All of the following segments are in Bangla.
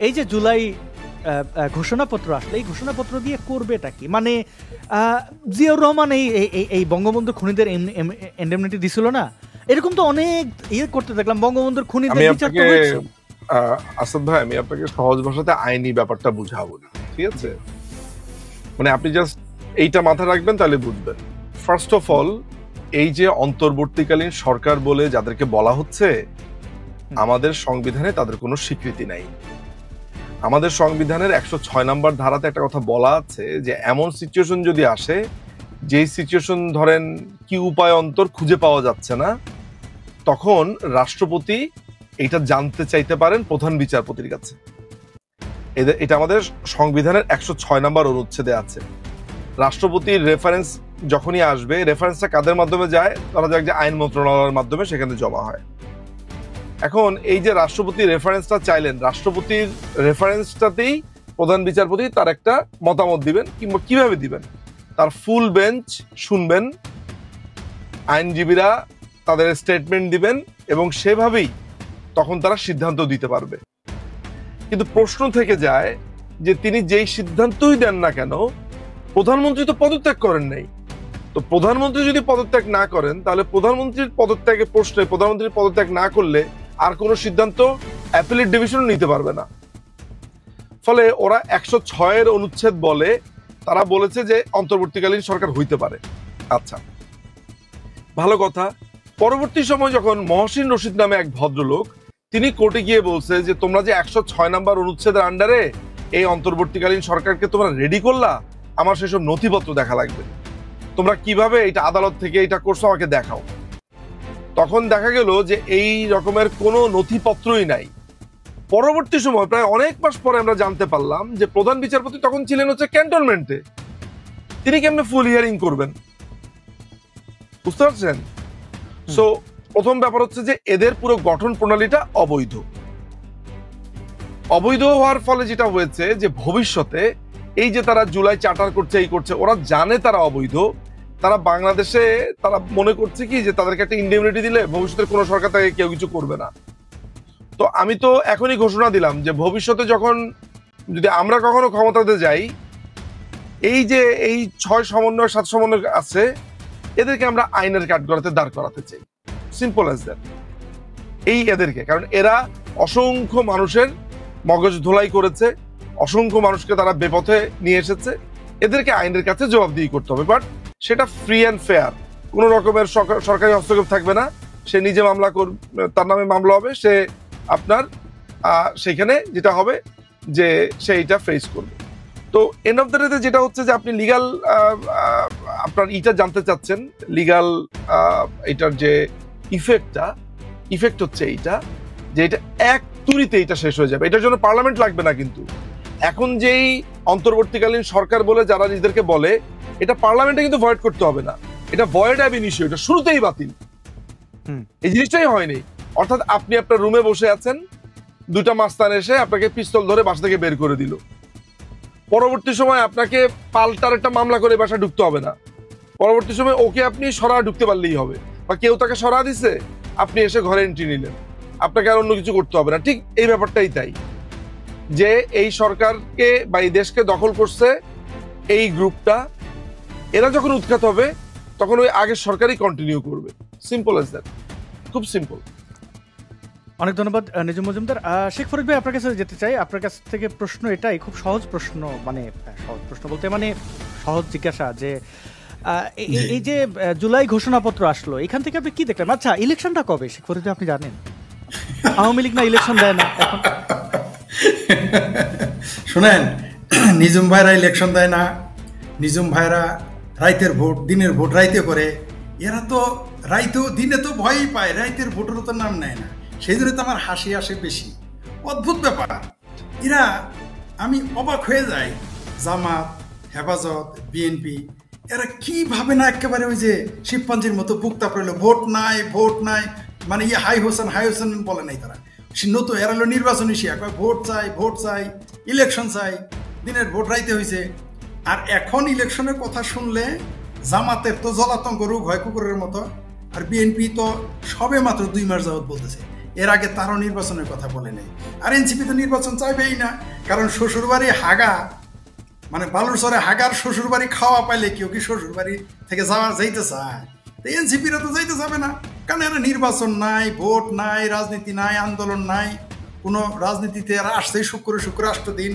এই যে জুলাই ঘোষণাপত্র আসলে এই ঘোষণাপত্র দিয়ে করবেটা কি? মানে জিয়াউর রহমান এই বঙ্গবন্ধু খুনিদের ইন্ডেমনিটি দিছিল না, এরকম তো অনেক ইয়ে করতে দেখলাম। বঙ্গবন্ধুর খুনিদের বিচার তো হয়েছে। আসাদ ভাই, আমি আপনাকে সহজ ভাষাতে আইনি ব্যাপারটা বুঝাবো, ঠিক আছে? মানে আপনি জাস্ট এইটা মাথায় রাখবেন, তাহলে বুঝবেন। ফার্স্ট অফ অল, এই যে অন্তর্বর্তীকালীন সরকার বলে যাদেরকে বলা হচ্ছে, আমাদের সংবিধানে তাদের কোনো স্বীকৃতি নাই। আমাদের সংবিধানের 106 নম্বর ধারাতে একটা কথা বলা আছে যে এমন সিচুয়েশন যদি আসে, যেই সিচুয়েশন ধরেন কি উপায় অন্তর খুঁজে পাওয়া যাচ্ছে না, তখন রাষ্ট্রপতি এটা জানতে চাইতে পারেন প্রধান বিচারপতির কাছে। এটা আমাদের সংবিধানের 106 নম্বর অনুচ্ছেদে আছে। রাষ্ট্রপতির রেফারেন্স যখনই আসবে, রেফারেন্সটা কাদের মাধ্যমে যায়? ধরা যাক যে আইন মন্ত্রণালয়ের মাধ্যমে সেখানে জমা হয়। এখন এই যে রাষ্ট্রপতি রেফারেন্সটা চাইলেন, রাষ্ট্রপতির রেফারেন্সটাতেই প্রধান বিচারপতি তার একটা মতামত দিবেন। কিভাবে দিবেন? তার ফুল বেঞ্চ শুনবেন, আইনজীবীরা তাদের স্টেটমেন্ট দিবেন, এবং সেভাবেই তখন তারা সিদ্ধান্ত দিতে পারবে। কিন্তু প্রশ্ন থেকে যায় যে তিনি যেই সিদ্ধান্তই দেন না কেন, প্রধানমন্ত্রী তো পদত্যাগ করেন নাই। তো প্রধানমন্ত্রী যদি পদত্যাগ না করেন, তাহলে প্রধানমন্ত্রীর পদত্যাগের প্রশ্নে প্রধানমন্ত্রীর পদত্যাগ না করলে আর কোনো সিদ্ধান্ত অ্যাপিলেট ডিভিশন নিতে পারবে না। ফলে ওরা 106 অনুচ্ছেদ বলে তারা বলেছে যে অন্তর্বর্তীকালীন সরকার হইতে পারে। আচ্ছা, ভালো কথা। পরবর্তী সময় যখন মহসিন রশিদ নামে এক ভদ্রলোক, তিনি কোর্টে গিয়ে বলছে যে তোমরা যে 106 নম্বর অনুচ্ছেদের আন্ডারে এই অন্তর্বর্তীকালীন সরকারকে তোমরা রেডি করলা, আমার সেসব নথিপত্র দেখা লাগবে, তোমরা কিভাবে এটা আদালত থেকে এটা করছো আমাকে দেখাও। তখন দেখা গেল যে এই রকমের কোনো নথিপত্রই নাই। পরবর্তী সময় প্রায় অনেক মাস পরে আমরা জানতে পারলাম যে প্রধান বিচারপতি তখন ছিলেন হচ্ছে ক্যান্টনমেন্টে। তিনি কেমনে ফুল হিয়ারিং করবেন? বুঝতে পারছেন? সো প্রথম ব্যাপার হচ্ছে যে এদের পুরো গঠন প্রণালীটা অবৈধ। অবৈধ হওয়ার ফলে যেটা হয়েছে যে ভবিষ্যতে এই যে তারা জুলাই চার্টার করছে, এই করছে, ওরা জানে তারা অবৈধ। তারা বাংলাদেশে তারা মনে করছে কি যে তাদেরকে একটা ইন্ডেমনিটি দিলে ভবিষ্যতের কোনো সরকার তাকে কেউ কিছু করবে না। তো আমি তো এখনই ঘোষণা দিলাম যে ভবিষ্যতে যখন যদি আমরা কখনো ক্ষমতাতে যাই, এই যে এই 6 সমন্বয় 7 সমন্বয় আছে, এদেরকে আমরা আইনের কাঠগড়াতে দাঁড় করাতে চাই। Simple as that. এই এদেরকে, কারণ এরা অসংখ্য মানুষের মগজ ধোলাই করেছে, অসংখ্য মানুষকে তারা বেপথে নিয়ে এসেছে। এদেরকে আইনের কাছে জবাবদিহি করতে হবে, বাট সেটা ফ্রি অ্যান্ড ফেয়ার। কোনো রকমের সরকারি হস্তক্ষেপ থাকবে না। সে নিজে মামলা করবে, তার নামে মামলা হবে, সে আপনার সেইখানে যেটা হবে যে সে এটা ফেস করবে। তো এন্ড অফ দ্য ডেতে যেটা হচ্ছে যে আপনি লিগাল আপনার ইটা জানতে চাচ্ছেন, লিগাল এটার যে ইফেক্ট হচ্ছে এইটা, যে এটা এক তুড়িতে এটা শেষ হয়ে যাবে। এটার জন্য পার্লামেন্ট লাগবে না। কিন্তু এখন যেই অন্তর্বর্তীকালীন সরকার বলে যারা নিজেদেরকে বলে, এটা পার্লামেন্টে কিন্তু ভয়েড করতে হবে না। এটা ভয়েড অ্যাব ইনিশিও, এটা শুরুতেই বাতিল। এই জিনিসটাই হয়নি। অর্থাৎ আপনি আপনার রুমে বসে আছেন, দুটা মাস্তান এসে আপনাকে পিস্তল ধরে বাসা থেকে বের করে দিল। পরবর্তী সময় আপনাকে পাল্টার একটা মামলা করে বাসা ঢুকতে হবে না। পরবর্তী সময় ওকে আপনি সরা ঢুকতে পারলেই হবে, বা কেউ তাকে সরা দিছে, আপনি এসে ঘরে এন্ট্রি নিলেন, আপনাকে আর অন্য কিছু করতে হবে না। ঠিক এই ব্যাপারটাই তাই, যে এই সরকারকে বা এই দেশকে দখল করছে এই গ্রুপটা। এরা যখন উৎখাত হবে তখন ওই আগের সরকারই কন্টিনিউ করবে। সিম্পল অ্যাজ দ্যাট, খুব সিম্পল। অনেক ধন্যবাদ নিজুম মজুমদার। শেখ ফরিদ ভাই, আপনার কাছে যেতে চাই। আপনার কাছ থেকে প্রশ্ন এটাই, খুব সহজ প্রশ্ন, মানে সহজ প্রশ্ন বলতে মানে সহজ জিজ্ঞাসা, যে এই যে জুলাই ঘোষণাপত্র আসলো, এখান থেকে আপনি কি দেখলেন? আচ্ছা, ইলেকশনটা কবে শেখ ফরিদ ভাই আপনি জানেন? আওয়ামী লীগ না ইলেকশন দেয় না এখন? শোনেন, নিজুম ভাইরা ইলেকশন দেয় না, নিজুম ভাইরা রাইতের ভোট, দিনের ভোট রাইতে করে। এরা তো রাইতেও দিনে তো ভয়ই পায়, রাইতের ভোটেরও তো নাম নেয় না। সেই জন্য তো আমার হাসি আসে বেশি। অদ্ভুত ব্যাপার এরা, আমি অবাক হয়ে যাই। জামাত, হেফাজত, বিএনপি, এরা কিভাবে না একেবারে ওই যে শিবপাঞ্জির মতো বুকতা পড়লো, ভোট নাই ভোট নাই, মানে হাই হোসেন বলে নাই তারা। নতুন এরা হলো নির্বাচনী শিয়া, ভোট চাই ভোট চাই, ইলেকশন চাই, দিনের ভোট রাইতে হয়েছে। আর এখন ইলেকশনের কথা শুনলে জামাতের তো জলাতঙ্ক রোগ হয় কুকুরের মতো, আর বিএনপি তো সবে মাত্র 2 মাস যাবত বলতেছে। এর আগে তারও নির্বাচনের কথা বলে নেই। আর এনসিপি তো নির্বাচন চাইবেই না, কারণ শ্বশুরবাড়ি হাগা, মানে বালুরচরে হাগার শ্বশুরবাড়ি খাওয়া পাইলে কেউ কি শ্বশুরবাড়ি থেকে যাইতে চায়? তো এনসিপিরা তো যাইতে যাবে না, কারণ এরা নির্বাচন নাই, ভোট নাই, রাজনীতি নাই, আন্দোলন নাই, কোনো রাজনীতিতে এরা আসছেই শুক্র 8 দিন,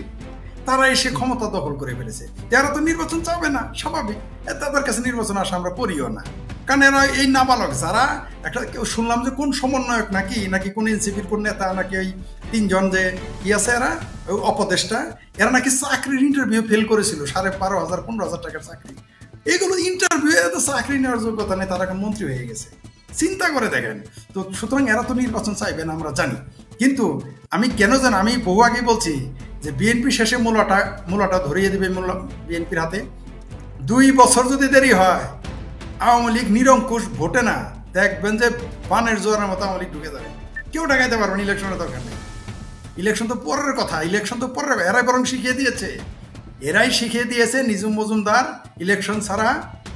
তারা এসে ক্ষমতা দখল করে ফেলেছে। এরা তো নির্বাচন চাবে না, স্বাভাবিক, তাদের কাছে নির্বাচন আসা আমরা করিও না, কারণ এরা এই নাবালক যারা একটা শুনলাম যে কোন সমন্বয়ক নাকি কোন এনসিপির কোন নেতা নাকি ওই 3 জন যে আছে এরা অপদেষ্টা, এরা নাকি চাকরির ইন্টারভিউ ফেল করেছিল, 12,500-15,000 টাকার চাকরি। এগুলো ইন্টারভিউ, এত চাকরি নেওয়ার যোগ্যতা নেই, তারা এখন মন্ত্রী হয়ে গেছে, চিন্তা করে দেখেন। তো সুতরাং এরা তো নির্বাচন চাইবে না, আমরা জানি। কিন্তু আমি কেন জানি, আমি বহু আগে বলছি যে বিএনপি শেষে মূলাটা ধরিয়ে দেবে বিএনপির হাতে। 2 বছর যদি দেরি হয়, আওয়ামী লীগ নিরঙ্কুশ ভোটে না, দেখবেন যে পানের জোয়ারের মতো আওয়ামী লীগ ঢুকে যাবে, কেউ ঢাকাইতে পারবেন। ইলেকশনের দরকার নেই, ইলেকশন তো পরের কথা, এরাই বরং শিখিয়ে দিয়েছে, নিজুম মজুমদার ইলেকশন ছাড়া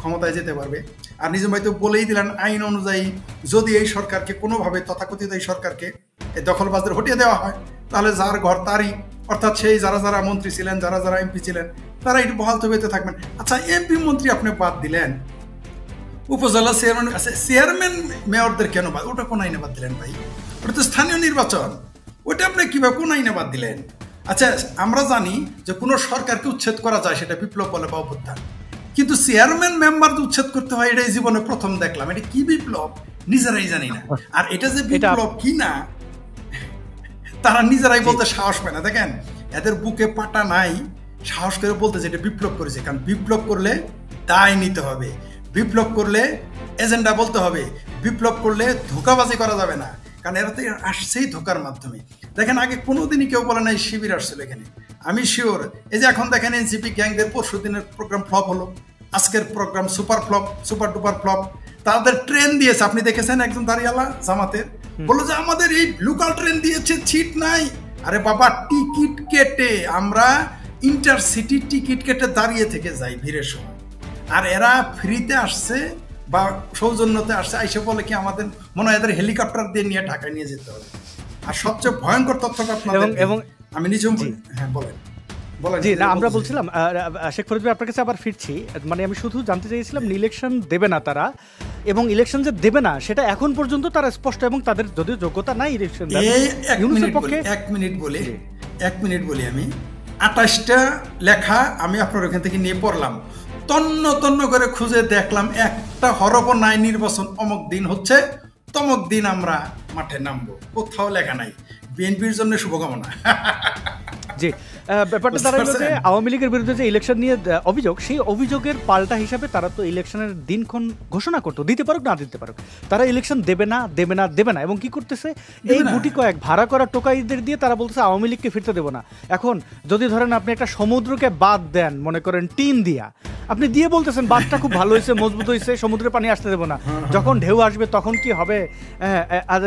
ক্ষমতায় যেতে পারবে। আর নিজুম ভাই তো বলেই দিলেন, আইন অনুযায়ী যদি এই সরকারকে কোনোভাবে, তথাকথিত এই সরকারকে এই দখলবাজদের হটিয়ে দেওয়া হয়, তাহলে যার ঘর তারই, অর্থাৎ সেই যারা মন্ত্রী ছিলেন, যারা এমপি ছিলেন, তারা একটু বহাল তবিয়তে থাকবেন। আচ্ছা, এমপি মন্ত্রী আপনি বাদ দিলেন, উপজেলা চেয়ারম্যান মেয়রদের কেন বাদ? ওটা কোন আইনে বাদ দিলেন ভাই? ওটা তো স্থানীয় নির্বাচন, ওটা আপনি কিভাবে কোন আইনে বাদ দিলেন? আচ্ছা, আমরা জানি যে কোনো সরকারকে উচ্ছেদ করা যায়, সেটা বিপ্লব বলে বা অভ্যুত্থান, কিন্তু চেয়ারম্যান মেম্বার উচ্ছেদ করতে হয়, এটাই জীবনে প্রথম দেখলাম। এটা কি বিপ্লব নিজেরাই জানি না। আর এটা যে বিপ্লব কি না, তারা নিজেরাই বলতে সাহস পায় না। দেখেন, এদের বুকে পাটা নাই, সাহস করে বলতে যে এটা বিপ্লব করেছে। কারণ বিপ্লব করলে দায় নিতে হবে, বিপ্লব করলে এজেন্ডা বলতে হবে, বিপ্লব করলে ধোঁকাবাজি করা যাবে না, কারণ এরা তো আসছেই ধোকার মাধ্যমে। দেখেন, আগে কোনোদিনই কেউ বলে নাই শিবির আসছিল এখানে। আমি শিওর, এই যে এখন দেখেন এনসিপি গ্যাংদের পরশু দিনের প্রোগ্রাম ফ্লপ হলো, আজকের প্রোগ্রাম সুপার ডুপার ফ্লপ। তাদের ট্রেন দিয়েছে, আপনি দেখেছেন, একজন দাঁড়িয়ালা জামাতের বললো যে আমাদের এই লোকাল ট্রেন দিয়েছে, সিট নাই। আরে বাবা, টিকিট কেটে আমরা ইন্টারসিটি টিকিট কেটে দাঁড়িয়ে থেকে যাই ভিড়ের সময়, আর এরা ফ্রিতে আসছে বা সৌজন্যতে আসছে, আইসে বলে কি আমাদের মনে হয় এদের হেলিকপ্টার দিয়ে নিয়ে ঢাকায় নিয়ে যেতে হবে। আর সবচেয়ে ভয়ঙ্কর তথ্যটা আপনাদের, আমি নিজেও, হ্যাঁ বলেন। জি না, আমরা বলছিলাম শেখ ফরিদ ভাই আপনার কাছে আবার ফিরছি, মানে আমি শুধু জানতে চাইছিলাম ইলেকশন দেবে না তারা, এবং ইলেকশন যে দেবে না সেটা এখন পর্যন্ত তারা স্পষ্ট, এবং তাদের যদিও যোগ্যতা নাই ইলেকশন। এক মিনিট বলি আমি, 28টা লেখা আমি আপনার ওখান থেকে নিয়ে পড়লাম, তন্ন করে খুঁজে দেখলাম একটা হরফ নাই নির্বাচন অমুক দিন হচ্ছে, তমুক দিন আমরা মাঠে নামবো, কোথাও লেখা নাই। বিএনপির জন্য শুভকামনা। জি, ব্যাপারটা দাঁড়ালো যে আওয়ামী লীগের বিরুদ্ধে যে ইলেকশন নিয়ে অভিযোগ, সেই অভিযোগের পাল্টা হিসাবে তারা তো ইলেকশনের দিনক্ষণ ঘোষণা করতো, দিতে পারুক না দিতে পারুক, তারা ইলেকশন দেবে না। এবং কি করতেছে, এই গুটি কয়েক ভাড়া করা টোকাইদের দিয়ে তারা বলতেছে আওয়ামী লীগকে ফিরতে দেবো না। এখন যদি ধরেন আপনি একটা সমুদ্রকে বাদ দেন, মনে করেন টিন দিয়া, আপনি দিয়ে বলতেছেন বাঁধটা খুব ভালো হয়েছে, মজবুত হয়েছে, সমুদ্রের পানি আসতে দেবো না, যখন ঢেউ আসবে তখন কি হবে?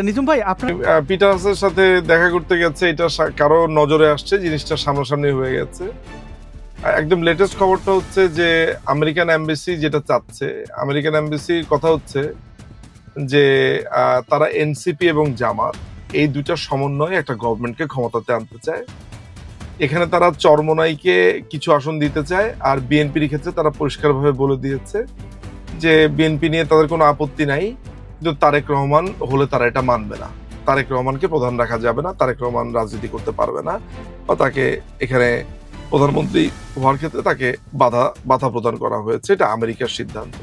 নিজুম ভাই, আপনার পিটার্সের সাথে দেখা করতে গেছে, এটা কারো নজরে আসছে, জিনিসটা সামনাসামনি হয়ে গেছে। একদম লেটেস্ট খবরটা হচ্ছে যে আমেরিকান এমবাসি যেটা চাচ্ছে, আমেরিকান এমবাসির কথা হচ্ছে যে তারা এনসিপি এবং জামাত এই দুইটা সমন্বয়ে একটা গভর্নমেন্টকে ক্ষমতাতে আনতে চায়। এখানে তারা চরমোনাইকে কিছু আসন দিতে চায়, আর বিএনপির ক্ষেত্রে তারা পরিষ্কারভাবে বলে দিয়েছে যে বিএনপি নিয়ে তাদের কোনো আপত্তি নাই, কিন্তু তারেক রহমান হলে তারা এটা মানবে না, তারেক রহমানকে প্রধান রাখা যাবে না, তারেক রহমান রাজনীতি করতে পারবে না, বা তাকে এখানে প্রধানমন্ত্রী হওয়ার ক্ষেত্রে তাকে বাধা প্রদান করা হয়েছে। এটা আমেরিকার সিদ্ধান্ত।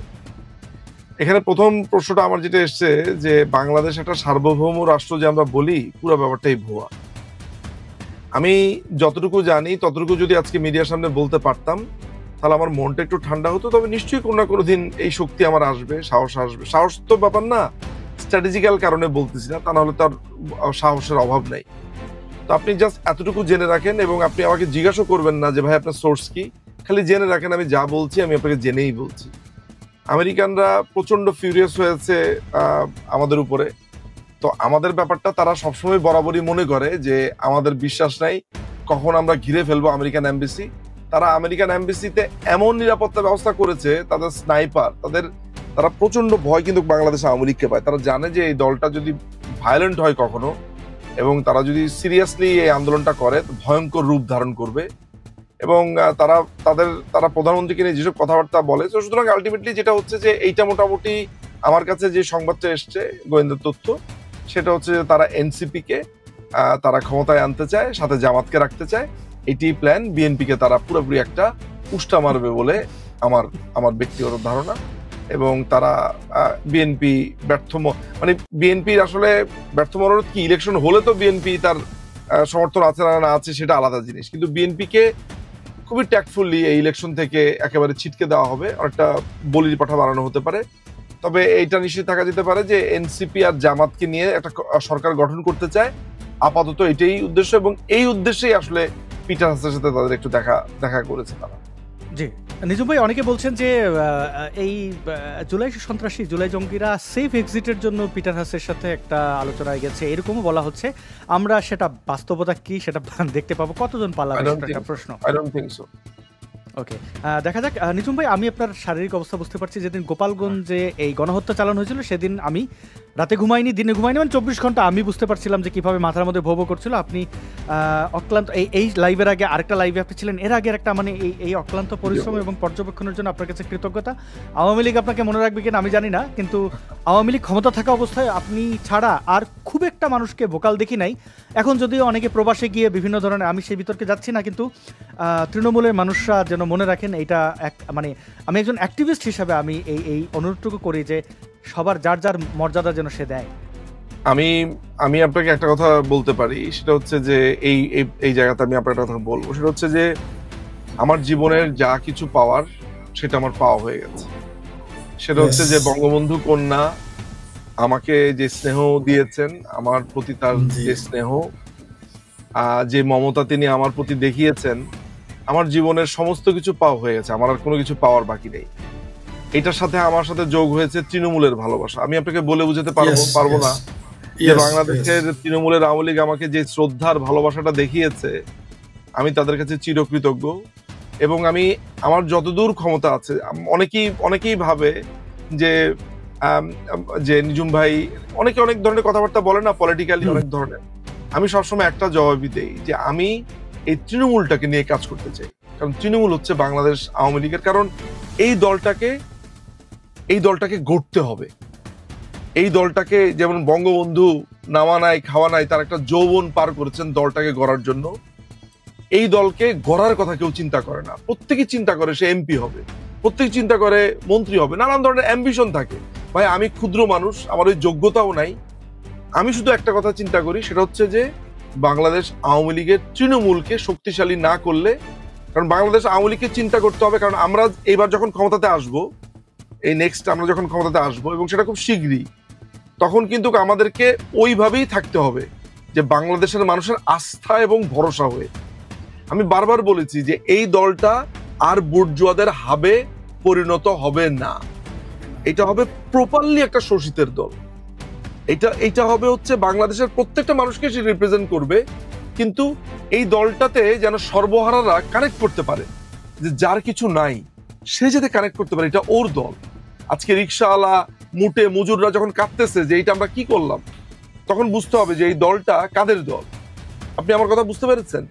এখানে প্রথম প্রশ্নটা আমার যেটা এসছে যে বাংলাদেশ একটা সার্বভৌম রাষ্ট্র যে আমরা বলি, পুরো ব্যাপারটাই ভুয়া। আমি যতটুকু জানি ততটুকু যদি আজকে মিডিয়ার সামনে বলতে পারতাম, তাহলে আমার মনটা একটু ঠান্ডা হতো। তবে নিশ্চয়ই কোনো না কোনো দিন এই শক্তি আমার আসবে, সাহস আসবে। সাহস তো ব্যাপার না, স্ট্র্যাটেজিক্যাল কারণে বলতেছি না, তা নাহলে তার সাহসের অভাব নাই। তো আপনি জাস্ট এতটুকু জেনে রাখেন, এবং আপনি আমাকে জিজ্ঞাসা করবেন না যে ভাই আপনার সোর্স কি, খালি জেনে রাখেন আমি যা বলছি আমি আপনাকে জেনেই বলছি। আমেরিকানরা প্রচন্ড ফিউরিয়াস হয়েছে আমাদের উপরে। তো আমাদের ব্যাপারটা তারা সবসময় বরাবরই মনে করে যে আমাদের বিশ্বাস নাই, কখন আমরা ঘিরে ফেলবো আমেরিকান এমবাসি। তারা আমেরিকান এমবাসিতে এমন নিরাপত্তা ব্যবস্থা করেছে, তাদের স্নাইপার, তারা প্রচন্ড ভয় কিন্তু বাংলাদেশ আওয়ামী লীগকে পায়। তারা জানে যে এই দলটা যদি ভায়োলেন্ট হয় কখনো, এবং তারা যদি সিরিয়াসলি এই আন্দোলনটা করে ভয়ঙ্কর রূপ ধারণ করবে, এবং তারা প্রধানমন্ত্রীকে নিয়ে যেসব কথাবার্তা বলে, তো সুতরাং আলটিমেটলি যেটা হচ্ছে যে এইটা মোটামুটি আমার কাছে যে সংবাদটা এসছে গোয়েন্দা তথ্য, সেটা হচ্ছে যে তারা এনসিপি কে তারা ক্ষমতায় আনতে চায়, সাথে জামাতকে রাখতে চায়। এটি প্ল্যান। বিএনপি কে তারা পুরোপুরি একটা উষ্টা মারবে বলে আমার ব্যক্তিগত ধারণা। এবং তারা বিএনপি মানে বিএনপির আসলে ব্যর্থ মনোরোধ কি, ইলেকশন হলে তো বিএনপি তার সমর্থন আছে না আছে সেটা আলাদা জিনিস, কিন্তু বিএনপি কে খুবই ট্যাক্টফুলি এই ইলেকশন থেকে একেবারে ছিটকে দেওয়া হবে, অনেকটা বলির পাঠা বানানো হতে পারে। তবে এইটা নিশ্চিত থাকা যেতে পারে যে এনসিপি আর জামাতকে নিয়ে একটা সরকার গঠন করতে চায়, আপাতত এটাই উদ্দেশ্য, এবং এই উদ্দেশ্যেই আসলে পিটার হাসানের সাথে তাদের একটু দেখা করেছে তারা। জি নিজুম ভাই, অনেকে বলছেন যে এই জুলাই জঙ্গিরা সেফ এক্সিটের জন্য পিটার হাসের সাথে একটা আলোচনায় গেছে, এরকমও বলা হচ্ছে। আমরা সেটা বাস্তবতা কি সেটা দেখতে পাবো, কতজন পালাবে সেটা প্রশ্ন। I don't think so. ওকে, দেখা যাক। নিজুম ভাই, আমি আপনার শারীরিক অবস্থা বুঝতে পারছি। যেদিন গোপালগঞ্জে এই গণহত্যা চালানো হয়েছিল সেদিন আমি রাতে ঘুমাইনি, দিনে ঘুমাইনি, মানে 24 ঘন্টা আমি বুঝতে পারছিলাম যে কিভাবে মাথার মধ্যে ভোগ করছিল। আপনি অক্লান্ত এই লাইভের আগে আরেকটা লাইভে আপনি ছিলেন, এর আগে একটা, মানে এই অক্লান্ত পরিশ্রম এবং পর্যবেক্ষণের জন্য আপনার কাছে কৃতজ্ঞতা। আওয়ামী লীগ আপনাকে মনে রাখবে কিনা আমি জানি না, কিন্তু আওয়ামী লীগ ক্ষমতা থাকা অবস্থায় আপনি ছাড়া আর খুব একটা মানুষকে ভোকাল দেখি নাই। এখন যদিও অনেকে প্রবাসে গিয়ে বিভিন্ন ধরনের, আমি সেই বিতর্কে যাচ্ছি না, কিন্তু তৃণমূলের মানুষরা যেন মনে রাখেন এইটা মানে আমি একজন অ্যাক্টিভিস্ট হিসাবে আমি এই অনুরোধটুকু করি যে সবার যার যার মর্যাদা যেন সে দেয়। আমি আপনাকে একটা কথা বলতে পারি, সেটা হচ্ছে যে এই জায়গাতে আমি আপনার কথা বলবো, সেটা হচ্ছে যে আমার জীবনের যা কিছু পাওয়ার সেটা আমার পাওয়া হয়ে গেছে। সেটা হচ্ছে যে বঙ্গবন্ধু কন্যা আমাকে যে স্নেহ দিয়েছেন, আমার প্রতি তার যে স্নেহ, যে মমতা তিনি আমার প্রতি দেখিয়েছেন, আমার জীবনের সমস্ত কিছু পাওয়া হয়ে গেছে, আমার আর কোনো কিছু পাওয়ার বাকি নেই। এটার সাথে আমার সাথে যোগ হয়েছে তৃণমূলের ভালোবাসা। আমি আপনাকে বলে বুঝাতে পারবো না যে বাংলাদেশের তৃণমূলের আওয়ামী লীগ আমাকে যে শ্রদ্ধার ভালোবাসাটা দেখিয়েছে, আমি তাদের কাছে চিরকৃতজ্ঞ। এবং আমার যতদূর ক্ষমতা আছে, অনেকেই ভাবে যে নিজুম ভাই অনেক ধরনের কথাবার্তা বলে না, পলিটিক্যালি অনেক ধরনের। আমি সবসময় একটা জবাবই দেই যে আমি এই তৃণমূলটাকে নিয়ে কাজ করতে চাই, কারণ তৃণমূল হচ্ছে বাংলাদেশ আওয়ামী লীগের। কারণ এই দলটাকে গড়তে হবে। এই দলটাকে, যেমন বঙ্গবন্ধু নামা নাই খাওয়া নাই, তার একটা যৌবন পার করেছেন দলটাকে গড়ার জন্য। এই দলকে গড়ার কথা কেউ চিন্তা করে না। প্রত্যেকেই চিন্তা করে সে এমপি হবে, প্রত্যেকে চিন্তা করে মন্ত্রী হবে, নানান ধরনের অ্যাম্বিশন থাকে। ভাই, আমি ক্ষুদ্র মানুষ, আমার ওই যোগ্যতাও নাই। আমি শুধু একটা কথা চিন্তা করি, সেটা হচ্ছে যে বাংলাদেশ আওয়ামী লীগের তৃণমূলকে শক্তিশালী না করলে, কারণ বাংলাদেশ আওয়ামী লীগকে চিন্তা করতে হবে, কারণ আমরা এইবার যখন ক্ষমতাতে আসবো, এই নেক্সট আমরা যখন ক্ষমতাতে আসবো, এবং সেটা খুব শীঘ্রই, তখন কিন্তু আমাদেরকে ওইভাবেই থাকতে হবে যে বাংলাদেশের মানুষের আস্থা এবং ভরসা হয়ে। আমি বারবার বলেছি যে এই দলটা আর বুর্জোয়াদের হাবে পরিণত হবে না। এটা হবে প্রপারলি একটা শোষিতের দল। এটা হবে হচ্ছে বাংলাদেশের প্রত্যেকটা মানুষকে সে রিপ্রেজেন্ট করবে, কিন্তু এই দলটাতে যেন সর্বহারারা কানেক্ট করতে পারে, যে যার কিছু নাই সে যাতে কানেক্ট করতে পারে, এটা ওর দল। আজকে রিক্সাওয়ালা মুটে মজুররা যখন কাঁদতেছে যে এইটা আমরা কি করলাম, তখন বুঝতে হবে যে এই দলটা কাদের দল। আপনি আমার কথা বুঝতে পেরেছেন?